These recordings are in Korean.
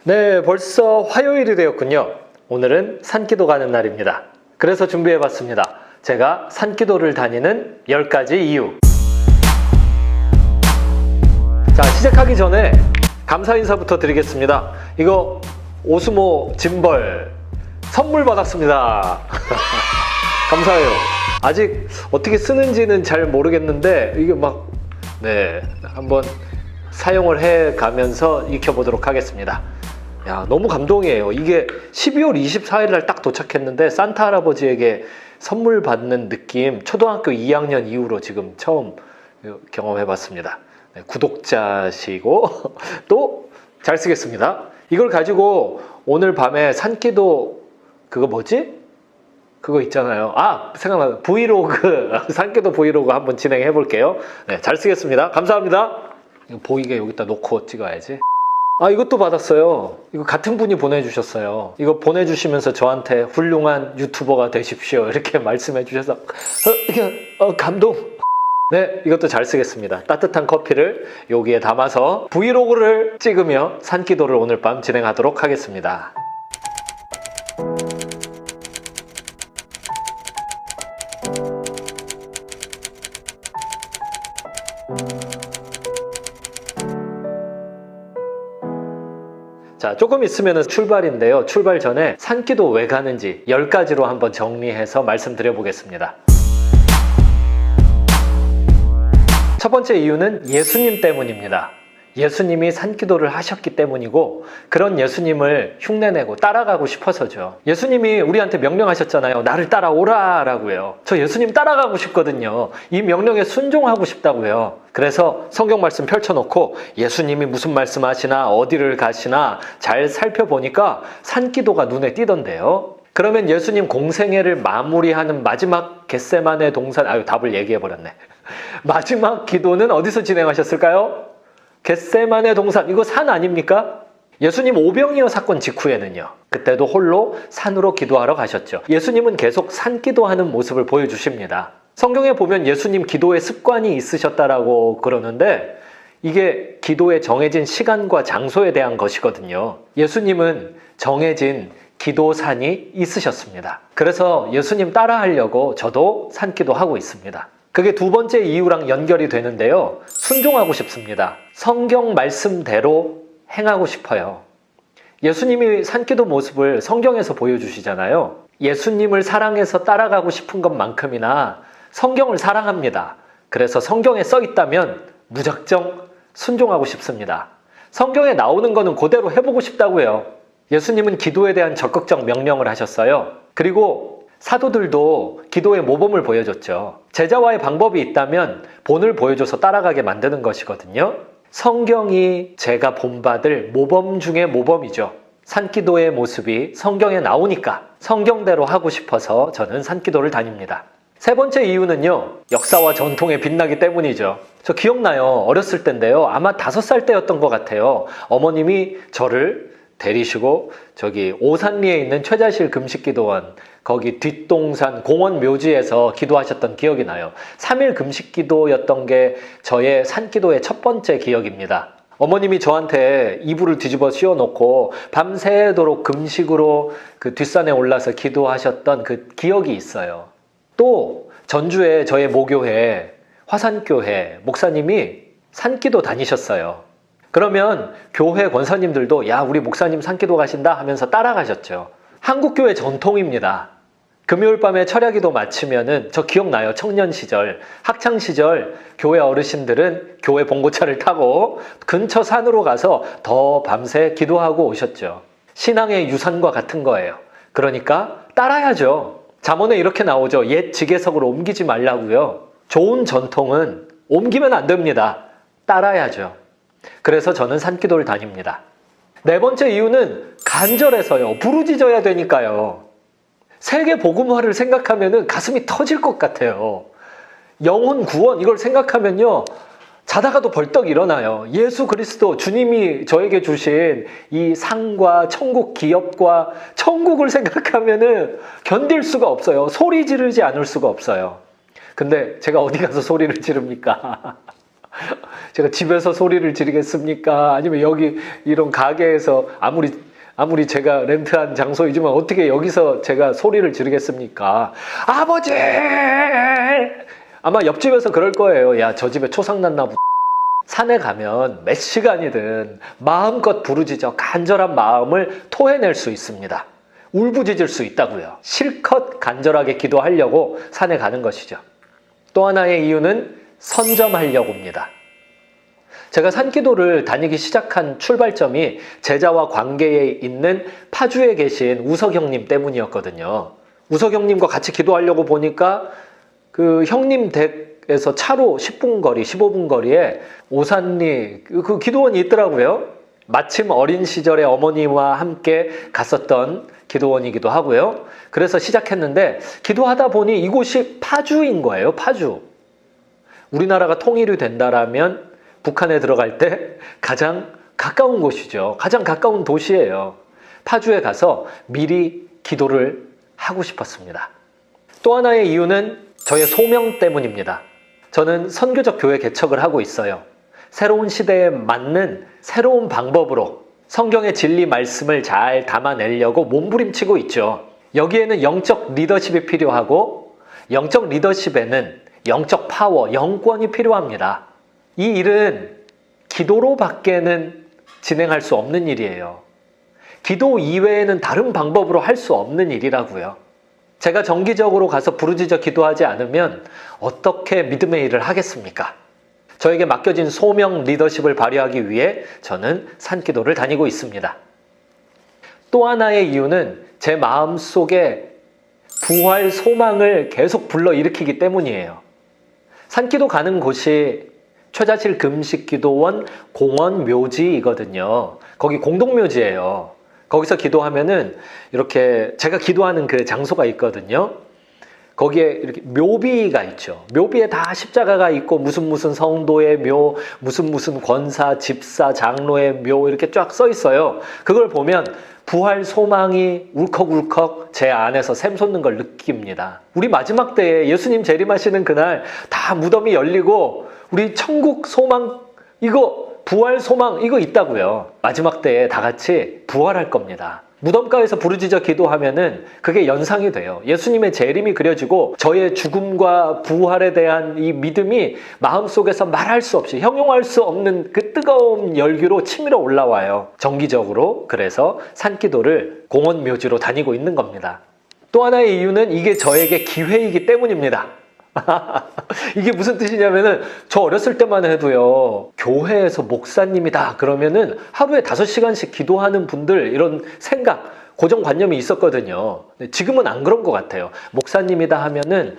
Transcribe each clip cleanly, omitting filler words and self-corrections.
네, 벌써 화요일이 되었군요. 오늘은 산기도 가는 날입니다. 그래서 준비해봤습니다. 제가 산기도를 다니는 10가지 이유. 자, 시작하기 전에 감사 인사부터 드리겠습니다. 이거 오스모 짐벌 선물 받았습니다. 감사해요. 아직 어떻게 쓰는지는 잘 모르겠는데 이게 한번 사용을 해 가면서 익혀보도록 하겠습니다. 야, 너무 감동이에요. 이게 12월 24일 날 딱 도착했는데 산타 할아버지에게 선물 받는 느낌, 초등학교 2학년 이후로 지금 처음 경험해봤습니다. 네, 구독자시고 또 잘 쓰겠습니다. 이걸 가지고 오늘 밤에 산기도 그거 있잖아요. 생각나요. 브이로그 산기도 브이로그 한번 진행해 볼게요. 네, 잘 쓰겠습니다. 감사합니다. 이거 보이게 여기다 놓고 찍어야지. 이것도 받았어요. 이거 같은 분이 보내주셨어요. 이거 보내주시면서 저한테 훌륭한 유튜버가 되십시오 이렇게 말씀해 주셔서 감동. 네, 이것도 잘 쓰겠습니다. 따뜻한 커피를 여기에 담아서 브이로그를 찍으며 산기도를 오늘 밤 진행하도록 하겠습니다. 자, 조금 있으면 출발인데요. 출발 전에 산기도 왜 가는지 10가지로 한번 정리해서 말씀드려 보겠습니다. 첫 번째 이유는 예수님 때문입니다. 예수님이 산기도를 하셨기 때문이고, 그런 예수님을 흉내내고 따라가고 싶어서죠. 예수님이 우리한테 명령하셨잖아요. 나를 따라오라 라고요. 저 예수님 따라가고 싶거든요. 이 명령에 순종하고 싶다고요. 그래서 성경 말씀 펼쳐놓고 예수님이 무슨 말씀 하시나 어디를 가시나 잘 살펴보니까 산기도가 눈에 띄던데요. 그러면 예수님 공생애를 마무리하는 마지막 겟세마네 동산, 답을 얘기해버렸네. 마지막 기도는 어디서 진행하셨을까요? 겟세마네 동산, 이거 산 아닙니까? 예수님 오병이어 사건 직후에는요, 그때도 홀로 산으로 기도하러 가셨죠. 예수님은 계속 산기도하는 모습을 보여주십니다. 성경에 보면 예수님 기도의 습관이 있으셨다라고 그러는데, 이게 기도의 정해진 시간과 장소에 대한 것이거든요. 예수님은 정해진 기도산이 있으셨습니다. 그래서 예수님 따라하려고 저도 산기도하고 있습니다. 그게 두 번째 이유랑 연결이 되는데요. 순종하고 싶습니다. 성경 말씀대로 행하고 싶어요. 예수님이 산기도 모습을 성경에서 보여주시잖아요. 예수님을 사랑해서 따라가고 싶은 것만큼이나 성경을 사랑합니다. 그래서 성경에 써 있다면 무작정 순종하고 싶습니다. 성경에 나오는 거는 그대로 해보고 싶다고요. 예수님은 기도에 대한 적극적 명령을 하셨어요. 그리고 사도들도 기도의 모범을 보여줬죠. 제자와의 방법이 있다면 본을 보여줘서 따라가게 만드는 것이거든요. 성경이 제가 본받을 모범 중에 모범이죠. 산기도의 모습이 성경에 나오니까 성경대로 하고 싶어서 저는 산기도를 다닙니다. 세 번째 이유는요, 역사와 전통에 빛나기 때문이죠. 저 기억나요. 어렸을 때인데요. 아마 5살 때였던 것 같아요. 어머님이 저를 데리시고 저기 오산리에 있는 최자실 금식기도원, 거기 뒷동산 공원 묘지에서 기도하셨던 기억이 나요. 3일 금식기도였던 게 저의 산기도의 첫 번째 기억입니다. 어머님이 저한테 이불을 뒤집어 씌워놓고 밤새도록 금식으로 그 뒷산에 올라서 기도하셨던 그 기억이 있어요. 또 전주에 저의 모교회 화산교회 목사님이 산기도 다니셨어요. 그러면 교회 권사님들도 야, 우리 목사님 산기도 가신다 하면서 따라가셨죠. 한국교회 전통입니다. 금요일 밤에 철야기도 마치면은, 저 기억나요. 청년 시절, 학창 시절 교회 어르신들은 교회 봉고차를 타고 근처 산으로 가서 더 밤새 기도하고 오셨죠. 신앙의 유산과 같은 거예요. 그러니까 따라야죠. 잠언에 이렇게 나오죠. 옛 지게석으로 옮기지 말라고요. 좋은 전통은 옮기면 안 됩니다. 따라야죠. 그래서 저는 산기도를 다닙니다. 네 번째 이유는 간절해서요. 부르짖어야 되니까요. 세계 복음화를 생각하면 가슴이 터질 것 같아요. 영혼 구원 이걸 생각하면요, 자다가도 벌떡 일어나요. 예수 그리스도 주님이 저에게 주신 이 상과 천국 기업과 천국을 생각하면 견딜 수가 없어요. 소리 지르지 않을 수가 없어요. 근데 제가 어디 가서 소리를 지릅니까? 제가 집에서 소리를 지르겠습니까? 아니면 여기 이런 가게에서 아무리 제가 렌트한 장소이지만 어떻게 여기서 제가 소리를 지르겠습니까? 아버지! 아마 옆집에서 그럴 거예요. 야, 저 집에 초상 났나 보다. 산에 가면 몇 시간이든 마음껏 부르짖어 간절한 마음을 토해낼 수 있습니다. 울부짖을 수 있다고요. 실컷 간절하게 기도하려고 산에 가는 것이죠. 또 하나의 이유는 선점하려고입니다. 제가 산기도를 다니기 시작한 출발점이 제자와 관계에 있는 파주에 계신 우석 형님 때문이었거든요. 우석 형님과 같이 기도하려고 보니까 그 형님 댁에서 차로 10분 거리, 15분 거리에 오산리 그 기도원이 있더라고요. 마침 어린 시절에 어머니와 함께 갔었던 기도원이기도 하고요. 그래서 시작했는데 기도하다 보니 이곳이 파주인 거예요. 파주. 우리나라가 통일이 된다라면 북한에 들어갈 때 가장 가까운 곳이죠. 가장 가까운 도시예요. 파주에 가서 미리 기도를 하고 싶었습니다. 또 하나의 이유는 저의 소명 때문입니다. 저는 선교적 교회 개척을 하고 있어요. 새로운 시대에 맞는 새로운 방법으로 성경의 진리 말씀을 잘 담아내려고 몸부림치고 있죠. 여기에는 영적 리더십이 필요하고 영적 리더십에는 영적 파워, 영권이 필요합니다. 이 일은 기도로 밖에는 진행할 수 없는 일이에요. 기도 이외에는 다른 방법으로 할 수 없는 일이라고요. 제가 정기적으로 가서 부르짖어 기도하지 않으면 어떻게 믿음의 일을 하겠습니까? 저에게 맡겨진 소명 리더십을 발휘하기 위해 저는 산기도를 다니고 있습니다. 또 하나의 이유는 제 마음속에 부활 소망을 계속 불러일으키기 때문이에요. 산기도 가는 곳이 최자실 금식기도원 공원 묘지이거든요. 거기 공동묘지예요. 거기서 기도하면은 이렇게 제가 기도하는 그 장소가 있거든요. 거기에 이렇게 묘비가 있죠. 묘비에 다 십자가가 있고 무슨 성도의 묘, 무슨 권사, 집사, 장로의 묘 이렇게 쫙 써 있어요. 그걸 보면 부활 소망이 울컥울컥 제 안에서 샘솟는 걸 느낍니다. 우리 마지막 때에 예수님 재림하시는 그날 다 무덤이 열리고 우리 천국 소망 이거 부활 소망 이거 있다고요. 마지막 때에 다 같이 부활할 겁니다. 무덤가에서 부르짖어 기도하면은 그게 연상이 돼요. 예수님의 재림이 그려지고 저의 죽음과 부활에 대한 이 믿음이 마음속에서 말할 수 없이 형용할 수 없는 그 뜨거운 열기로 치밀어 올라와요. 정기적으로. 그래서 산기도를 공원 묘지로 다니고 있는 겁니다. 또 하나의 이유는 이게 저에게 기회이기 때문입니다. 이게 무슨 뜻이냐면은 저 어렸을 때만 해도요, 교회에서 목사님이다 그러면은 하루에 5시간씩 기도하는 분들 이런 생각, 고정관념이 있었거든요. 지금은 안 그런 것 같아요. 목사님이다 하면은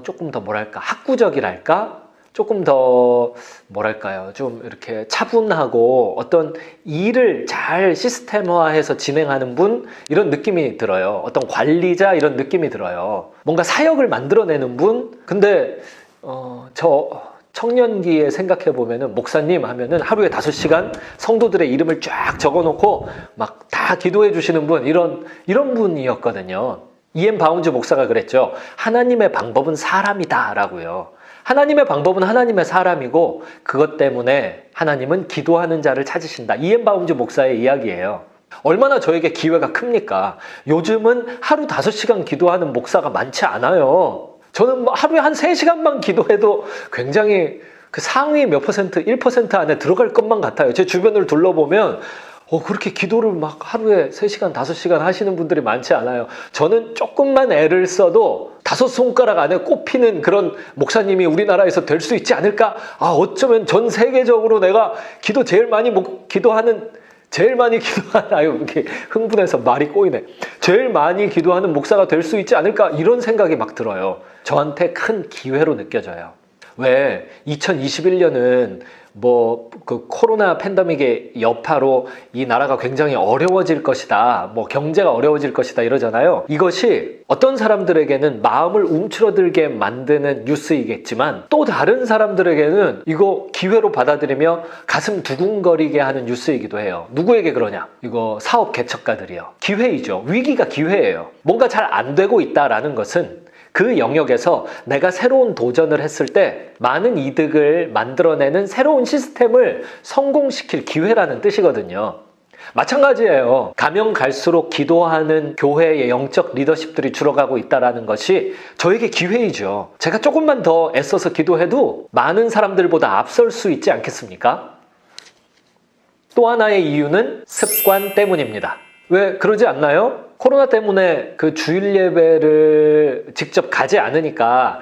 조금 더 뭐랄까 학구적이랄까? 조금 더 뭐랄까요? 좀 이렇게 차분하고 어떤 일을 잘 시스템화해서 진행하는 분 이런 느낌이 들어요. 어떤 관리자 이런 느낌이 들어요. 뭔가 사역을 만들어내는 분? 근데 저 청년기에 생각해 보면은 목사님 하면은 하루에 5시간 성도들의 이름을 쫙 적어놓고 막 다 기도해 주시는 분 이런 분이었거든요. E.M. 바운즈 목사가 그랬죠. 하나님의 방법은 사람이다라고요. 하나님의 방법은 하나님의 사람이고 그것 때문에 하나님은 기도하는 자를 찾으신다. E.M. 바운즈 목사의 이야기예요. 얼마나 저에게 기회가 큽니까? 요즘은 하루 5시간 기도하는 목사가 많지 않아요. 저는 하루에 한 3시간만 기도해도 굉장히 그 상위 몇 퍼센트, 1% 안에 들어갈 것만 같아요. 제 주변을 둘러보면 그렇게 기도를 막 하루에 3시간, 5시간 하시는 분들이 많지 않아요. 저는 조금만 애를 써도 5손가락 안에 꼽히는 그런 목사님이 우리나라에서 될 수 있지 않을까? 어쩌면 전 세계적으로 내가 기도 제일 많이 기도하는, 이렇게 흥분해서 말이 꼬이네. 제일 많이 기도하는 목사가 될 수 있지 않을까? 이런 생각이 막 들어요. 저한테 큰 기회로 느껴져요. 왜 2021년은 그 코로나 팬데믹의 여파로 이 나라가 굉장히 어려워질 것이다. 경제가 어려워질 것이다 이러잖아요. 이것이 어떤 사람들에게는 마음을 움츠러들게 만드는 뉴스이겠지만 또 다른 사람들에게는 이거 기회로 받아들이며 가슴 두근거리게 하는 뉴스이기도 해요. 누구에게 그러냐? 이거 사업 개척가들이요. 기회이죠. 위기가 기회예요. 뭔가 잘 안 되고 있다라는 것은 그 영역에서 내가 새로운 도전을 했을 때 많은 이득을 만들어내는 새로운 시스템을 성공시킬 기회라는 뜻이거든요. 마찬가지예요. 가면 갈수록 기도하는 교회의 영적 리더십들이 줄어가고 있다는 것이 저에게 기회이죠. 제가 조금만 더 애써서 기도해도 많은 사람들보다 앞설 수 있지 않겠습니까? 또 하나의 이유는 습관 때문입니다. 왜 그러지 않나요? 코로나 때문에 그 주일 예배를 직접 가지 않으니까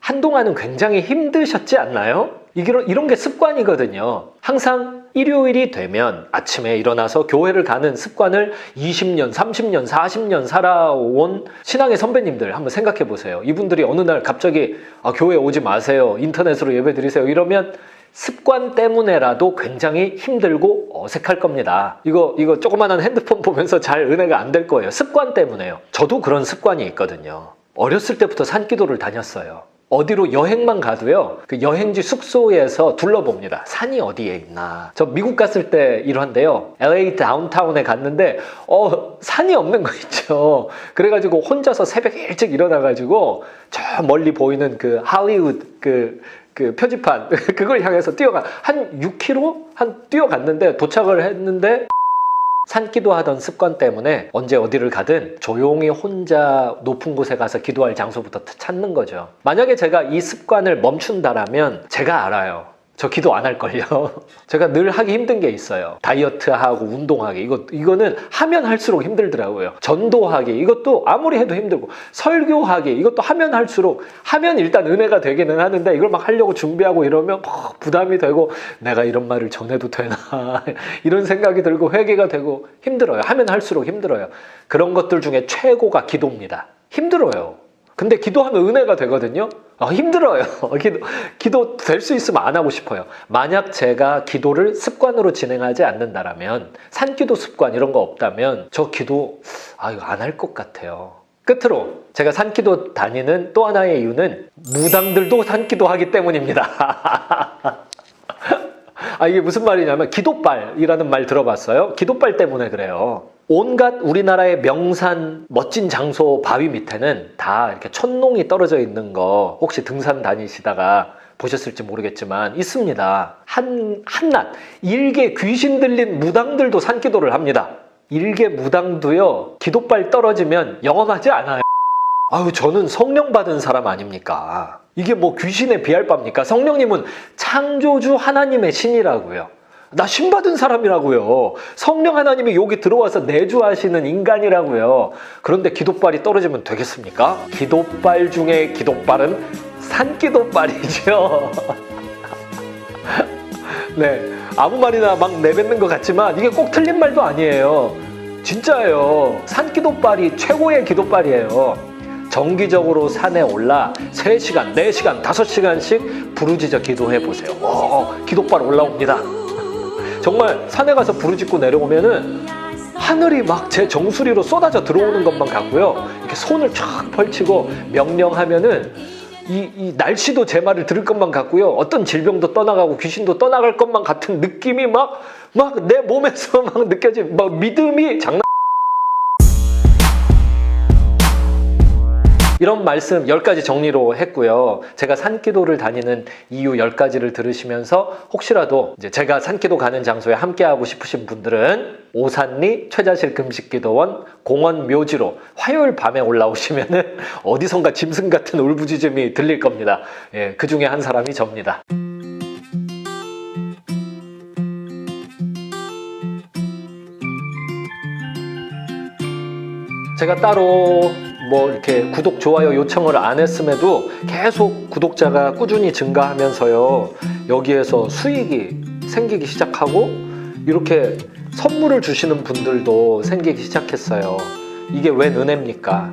한동안은 굉장히 힘드셨지 않나요? 이런 게 습관이거든요. 항상 일요일이 되면 아침에 일어나서 교회를 가는 습관을 20년, 30년, 40년 살아온 신앙의 선배님들 한번 생각해 보세요. 이분들이 어느 날 갑자기 교회 오지 마세요. 인터넷으로 예배 드리세요. 이러면 습관 때문에라도 굉장히 힘들고 어색할 겁니다. 이거 조그마한 핸드폰 보면서 잘 은혜가 안 될 거예요. 습관 때문에요. 저도 그런 습관이 있거든요. 어렸을 때부터 산기도를 다녔어요. 어디로 여행만 가도요, 그 여행지 숙소에서 둘러봅니다. 산이 어디에 있나. 저 미국 갔을 때 일화인데요. LA 다운타운에 갔는데 산이 없는 거 있죠. 그래가지고 혼자서 새벽에 일찍 일어나가지고 저 멀리 보이는 그 할리우드 그 표지판 그걸 향해서 한 6km 뛰어갔는데 도착을 했는데 산기도 하던 습관 때문에 언제 어디를 가든 조용히 혼자 높은 곳에 가서 기도할 장소부터 찾는 거죠. 만약에 제가 이 습관을 멈춘다라면 제가 알아요. 저 기도 안 할걸요. 제가 늘 하기 힘든 게 있어요. 다이어트하고 운동하기. 이거는 하면 할수록 힘들더라고요. 전도하기. 이것도 아무리 해도 힘들고. 설교하기. 이것도 하면 할수록 하면 일단 은혜가 되기는 하는데 이걸 막 하려고 준비하고 이러면 부담이 되고 내가 이런 말을 전해도 되나 이런 생각이 들고 회개가 되고 힘들어요. 하면 할수록 힘들어요. 그런 것들 중에 최고가 기도입니다. 힘들어요. 근데 기도하면 은혜가 되거든요. 힘들어요. 기도 될 수 있으면 안 하고 싶어요. 만약 제가 기도를 습관으로 진행하지 않는다라면, 산기도 습관 이런 거 없다면 저 기도 이거 안 할 것 같아요. 끝으로 제가 산기도 다니는 또 하나의 이유는 무당들도 산기도 하기 때문입니다. 이게 무슨 말이냐면 기도빨이라는 말 들어봤어요? 기도빨 때문에 그래요. 온갖 우리나라의 명산 멋진 장소 바위 밑에는 다 이렇게 천농이 떨어져 있는 거 혹시 등산 다니시다가 보셨을지 모르겠지만 있습니다. 한낱 일개 귀신 들린 무당들도 산기도를 합니다. 일개 무당도요, 기도빨 떨어지면 영험하지 않아요. 저는 성령 받은 사람 아닙니까? 이게 뭐 귀신에 비할 바입니까? 성령님은 창조주 하나님의 신이라고요. 나 신 받은 사람이라고요. 성령 하나님이 여기 들어와서 내주하시는 인간이라고요. 그런데 기도빨이 떨어지면 되겠습니까? 기도빨 중에 기도빨은 산기도빨이죠. 네, 아무 말이나 막 내뱉는 것 같지만 이게 꼭 틀린 말도 아니에요. 진짜예요. 산기도빨이 최고의 기도빨이에요. 정기적으로 산에 올라 3시간, 4시간, 5시간씩 부르짖어 기도해 보세요. 기도빨 올라옵니다. 정말 산에 가서 부르짖고 내려오면은 하늘이 막 제 정수리로 쏟아져 들어오는 것만 같고요. 이렇게 손을 쫙 펼치고 명령하면은 이 날씨도 제 말을 들을 것만 같고요. 어떤 질병도 떠나가고 귀신도 떠나갈 것만 같은 느낌이 막 내 몸에서 막 느껴지는 믿음이 장난. 이런 말씀 10가지 정리로 했고요. 제가 산기도를 다니는 이유 10가지를 들으시면서 혹시라도 이제 제가 산기도 가는 장소에 함께하고 싶으신 분들은 오산리 최자실 금식기도원 공원 묘지로 화요일 밤에 올라오시면은 어디선가 짐승 같은 울부짖음이 들릴 겁니다. 그 중에 한 사람이 접니다. 제가 따로 이렇게 구독, 좋아요 요청을 안 했음에도 계속 구독자가 꾸준히 증가하면서요, 여기에서 수익이 생기기 시작하고 이렇게 선물을 주시는 분들도 생기기 시작했어요. 이게 웬 은혜입니까?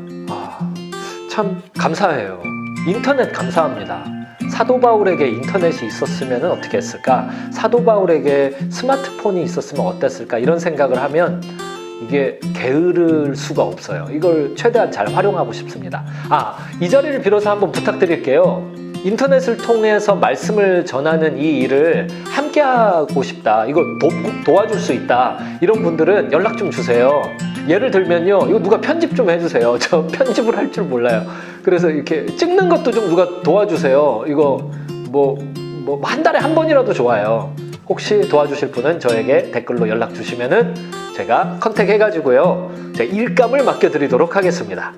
참 감사해요. 인터넷 감사합니다. 사도 바울에게 인터넷이 있었으면 어떻게 했을까? 사도 바울에게 스마트폰이 있었으면 어땠을까? 이런 생각을 하면 이게 게으를 수가 없어요. 이걸 최대한 잘 활용하고 싶습니다. 이 자리를 빌어서 한번 부탁드릴게요. 인터넷을 통해서 말씀을 전하는 이 일을 함께 하고 싶다, 이거 도와줄 수 있다, 이런 분들은 연락 좀 주세요. 예를 들면요, 이거 누가 편집 좀 해주세요. 저 편집을 할 줄 몰라요. 그래서 이렇게 찍는 것도 좀 누가 도와주세요. 이거 뭐 한 달에 한 번이라도 좋아요. 혹시 도와주실 분은 저에게 댓글로 연락 주시면은 제가 컨택해가지고요, 제 일감을 맡겨드리도록 하겠습니다.